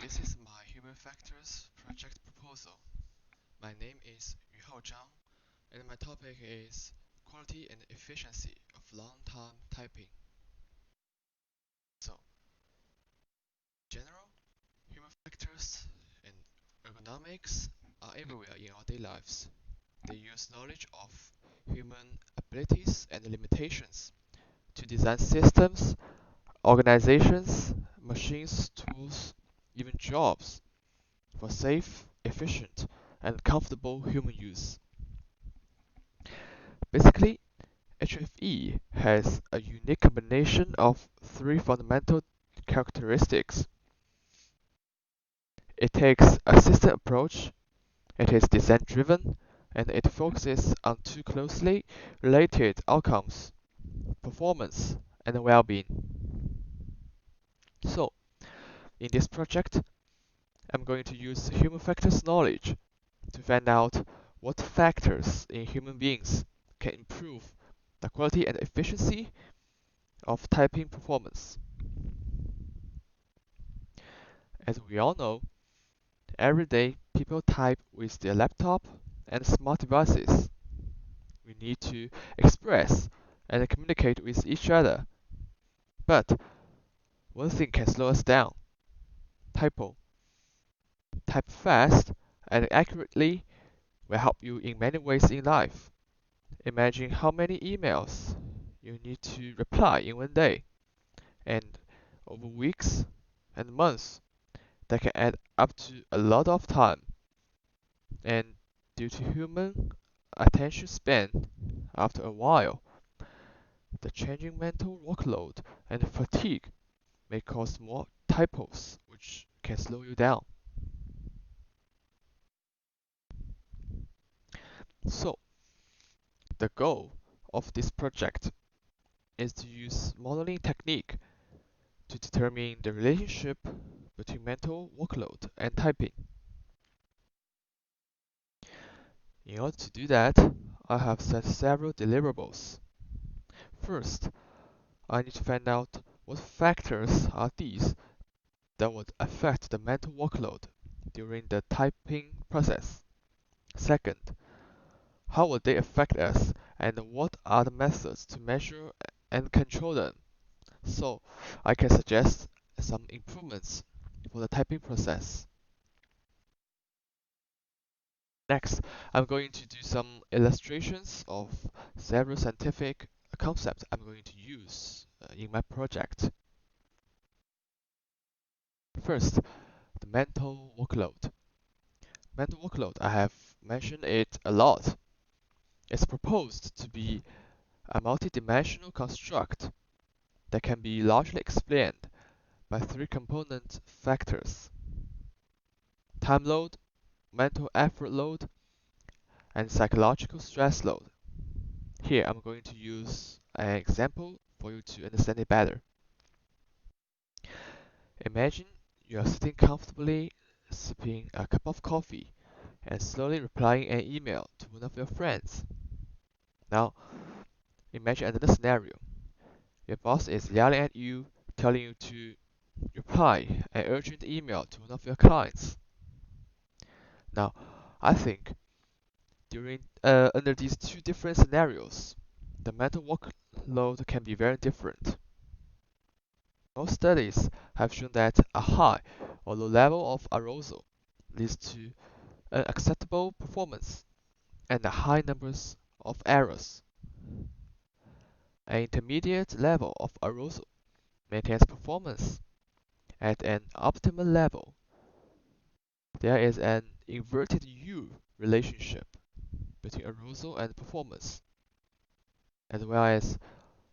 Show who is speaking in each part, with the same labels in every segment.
Speaker 1: This is my human factors project proposal. My name is Yuhao Zhang, and my topic is quality and efficiency of long-term typing. So, general, human factors and ergonomics are everywhere in our daily lives. They use knowledge of human abilities and limitations to design systems, organizations, machines, tools, even jobs for safe, efficient, and comfortable human use. Basically, HFE has a unique combination of three fundamental characteristics. It takes a system approach, it is design driven, and it focuses on two closely related outcomes: performance and well being. So, in this project, I'm going to use human factors knowledge to find out what factors in human beings can improve the quality and efficiency of typing performance. As we all know, every day people type with their laptop and smart devices. We need to express and communicate with each other. But one thing can slow us down: typo. Type fast and accurately will help you in many ways in life. Imagine how many emails you need to reply in one day, and over weeks and months, that can add up to a lot of time. And due to human attention span, after a while, the changing mental workload and fatigue may cause more typos, which can slow you down. So, the goal of this project is to use modeling technique to determine the relationship between mental workload and typing. In order to do that, I have set several deliverables. First, I need to find out what factors are these that would affect the mental workload during the typing process. Second, how would they affect us, and what are the methods to measure and control them, so I can suggest some improvements for the typing process. Next, I'm going to do some illustrations of several scientific concepts I'm going to use in my project. First, the mental workload. Mental workload, I have mentioned it a lot. It's proposed to be a multidimensional construct that can be largely explained by three component factors: time load, mental effort load, and psychological stress load. Here I'm going to use an example for you to understand it better. Imagine you are sitting comfortably, sipping a cup of coffee, and slowly replying an email to one of your friends. Now, imagine another scenario. Your boss is yelling at you, telling you to reply an urgent email to one of your clients. Now, I think under these two different scenarios, the mental workload can be very different. Most studies have shown that a high or low level of arousal leads to an acceptable performance and a high numbers of errors. An intermediate level of arousal maintains performance at an optimal level. There is an inverted U relationship between arousal and performance, as well as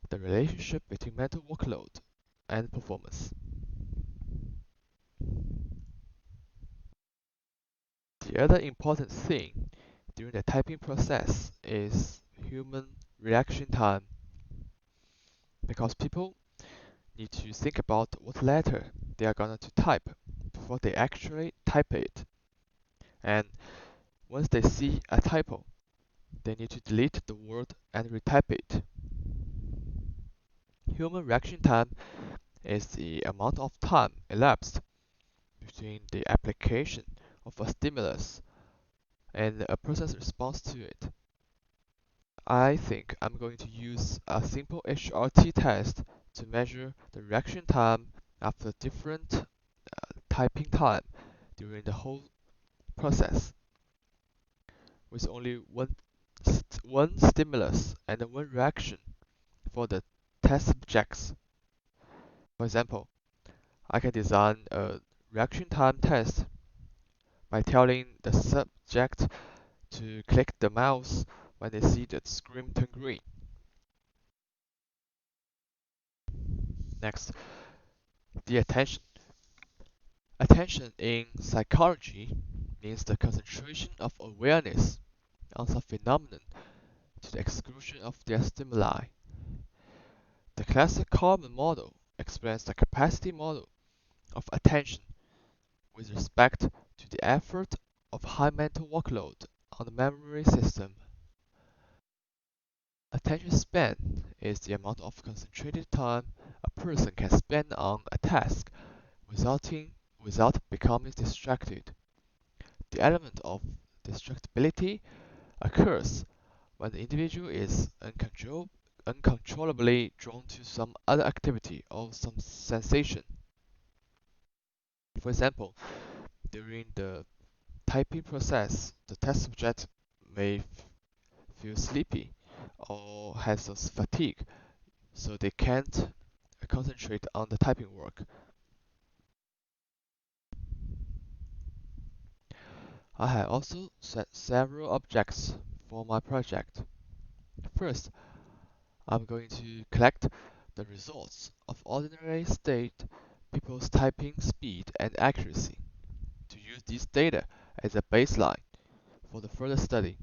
Speaker 1: the relationship between mental workload and performance. The other important thing during the typing process is human reaction time, because people need to think about what letter they are going to type before they actually type it. And once they see a typo, they need to delete the word and retype it. Human reaction time is the amount of time elapsed between the application of a stimulus and a person's response to it. I think I'm going to use a simple HRT test to measure the reaction time after different typing time during the whole process, with only one stimulus and one reaction for the test subjects. For example, I can design a reaction time test by telling the subject to click the mouse when they see the screen turn green. Next, the attention. Attention in psychology means the concentration of awareness on some phenomenon to the exclusion of their stimuli. The classic Kalman model explains the capacity model of attention with respect to the effort of high mental workload on the memory system. Attention span is the amount of concentrated time a person can spend on a task without becoming distracted. The element of distractibility occurs when the individual is uncontrollably drawn to some other activity or some sensation. For example, during the typing process, the test subject may feel sleepy or have some fatigue, so they can't concentrate on the typing work. I have also set several objects for my project. First, I'm going to collect the results of ordinary state people's typing speed and accuracy to use this data as a baseline for the further study.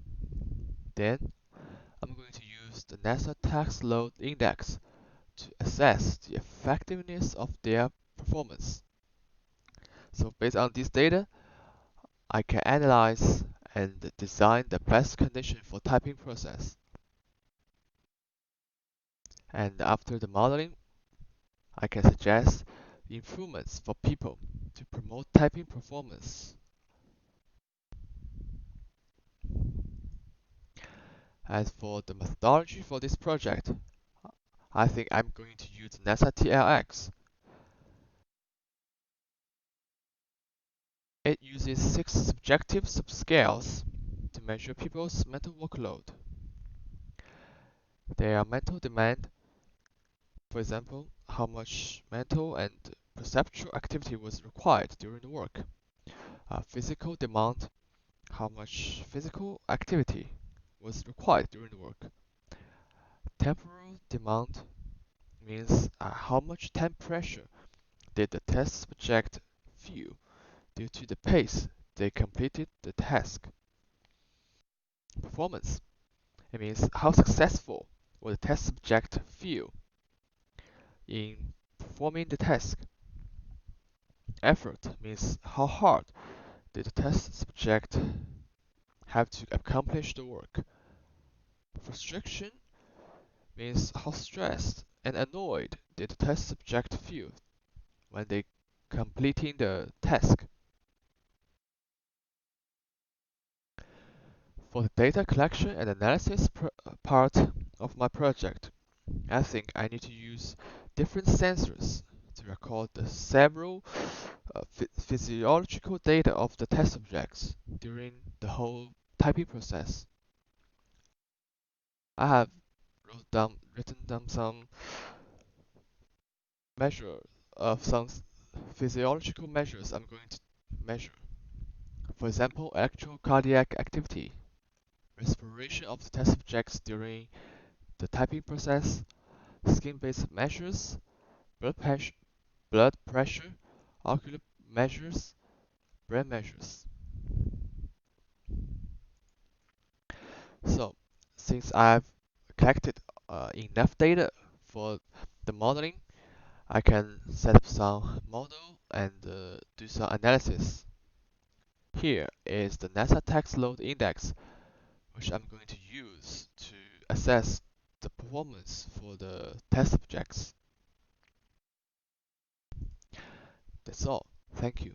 Speaker 1: Then, I'm going to use the NASA Text Load Index to assess the effectiveness of their performance. So based on this data, I can analyze and design the best condition for typing process. And after the modeling, I can suggest improvements for people to promote typing performance. As for the methodology for this project, I think I'm going to use NASA TLX. It uses 6 subjective subscales to measure people's mental workload. Their mental demand, for example, how much mental and perceptual activity was required during the work. Physical demand, how much physical activity was required during the work. Temporal demand means how much time pressure did the test subject feel due to the pace they completed the task. Performance, it means how successful will the test subject feel in performing the task. Effort means how hard did the test subject have to accomplish the work. Frustration means how stressed and annoyed did the test subject feel when they completing the task. For the data collection and analysis part of my project, I think I need to use different sensors to record the several physiological data of the test subjects during the whole typing process. I have written down some measure of some physiological measures I'm going to measure. For example, actual cardiac activity, respiration of the test subjects during the typing process, skin-based measures, blood pressure, ocular measures, brain measures. So, since I've collected enough data for the modeling, I can set up some model and do some analysis. Here is the NASA Text Load Index, which I'm going to use to assess the performance for the test subjects. That's all. Thank you.